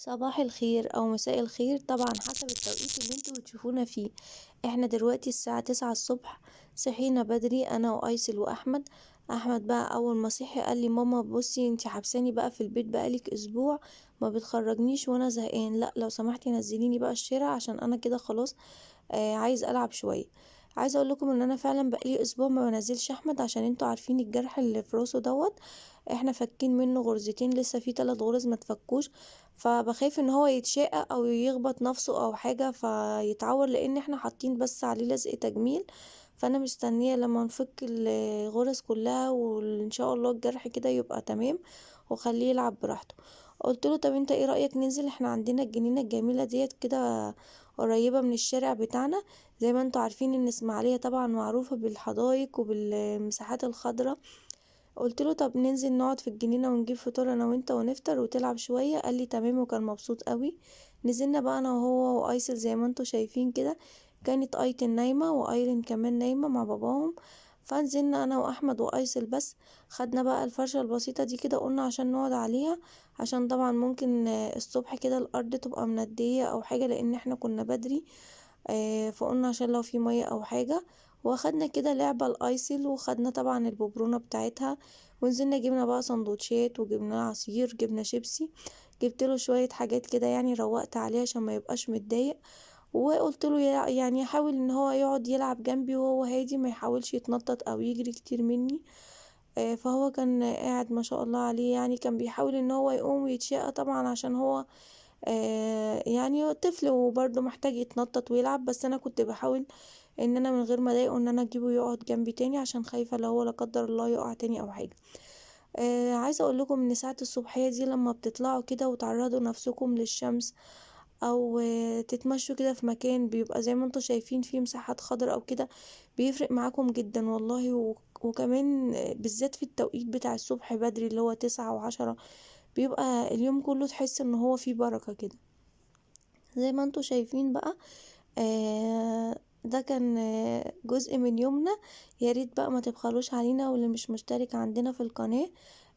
صباح الخير او مساء الخير، طبعا حسب التوقيت اللي انتوا بتشوفونا فيه. احنا دلوقتي الساعة 9 الصبح. صحينا بدري انا وايسل واحمد. احمد بقى اول ما صحي قال لي ماما بصي انتي حبساني بقى في البيت بقالك اسبوع، ما بتخرجنيش وانا زهقان، لا لو سمحتي نزليني بقى الشارع عشان انا كده خلاص. عايز العب شوية. عايزه اقول لكم ان انا فعلا بقالي اسبوع ما بنزلش احمد، عشان انتوا عارفين الجرح اللي في راسه دوت. احنا فاكين منه غرزتين، لسه في 3 غرز ما تفكوش. فبخاف ان هو يتشقق او يخبط نفسه او حاجة فيتعور، لان احنا حاطين بس عليه لزق تجميل. فانا مستنية لما نفك الغرز كلها وان شاء الله الجرح كده يبقى تمام، وخليه يلعب براحته. قلت له طب انت ايه رأيك ننزل، احنا عندنا الجنينة الجميلة ديت كده قريبة من الشارع بتاعنا. زي ما انتوا عارفين ان اسماعيلية طبعا معروفة بالحدائق وبالمساحات الخضراء. قلت له طب ننزل نقعد في الجنينة ونجيب فطار انا وانت ونفطر وتلعب شوية، قال لي تمام وكان مبسوط قوي. نزلنا بقى انا وهو وايسل زي ما انتوا شايفين كده. كانت ايتن نايمة وايرين كمان نايمة مع باباهم. فنزلنا انا واحمد وايسل بس. خدنا بقى الفرشة البسيطة دي كده، قلنا عشان نقعد عليها، عشان طبعا ممكن الصبح كده الارض تبقى مندية او حاجة، لان احنا كنا بدري. فقلنا عشان لو في مية او حاجة. واخدنا كده لعبة الايسل، وخدنا طبعا الببرونة بتاعتها. ونزلنا جبنا بقى سندوتشات وجبنا عصير جبنا شيبسي. جبت له شوية حاجات كده يعني، روقت عليه عشان ما يبقاش متضايق. وقلت له يعني يحاول ان هو يقعد يلعب جنبي وهو هادي، ما يحاولش يتنطط او يجري كتير مني. فهو كان قاعد ما شاء الله عليه، يعني كان بيحاول ان هو يقوم ويتشقى طبعا عشان هو يعني طفل وبرضه محتاج يتنطط ويلعب، بس انا كنت بحاول ان انا من غير ما اضايقه ان انا اجيبه يقعد جنبي تاني، عشان خايفة لو هو لا قدر الله يقع تاني او حاجة. عايزة اقول لكم ان ساعة الصبحية دي لما بتطلعوا كده وتعرضوا نفسكم للشمس، او تتمشوا كده في مكان بيبقى زي ما انتوا شايفين فيه مساحات خضراء او كده، بيفرق معاكم جدا والله. وكمان بالذات في التوقيت بتاع الصبح بدري اللي هو 9 و10، بيبقى اليوم كله تحس ان هو فيه بركة كده. زي ما انتوا شايفين بقى. ده كان جزء من يومنا. يا ريت بقى ما تبخلوش علينا، واللي مش مشترك عندنا في القناة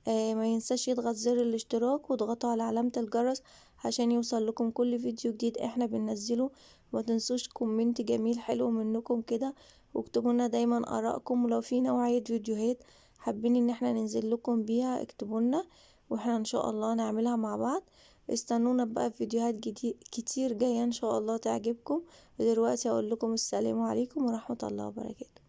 ما ينساش يضغط زر الاشتراك وضغطوا على علامة الجرس عشان يوصل لكم كل فيديو جديد احنا بننزله. ما تنسوش كومنت جميل حلو منكم كده، واكتبوا لنا دايما ارائكم، ولو في نوعية فيديوهات حابين ان احنا ننزل لكم بيها اكتبوا لنا، واحنا ان شاء الله نعملها مع بعض. استنونا بقى في فيديوهات كتير جاية ان شاء الله تعجبكم. ودلوقتي اقول لكم السلام عليكم ورحمة الله وبركاته.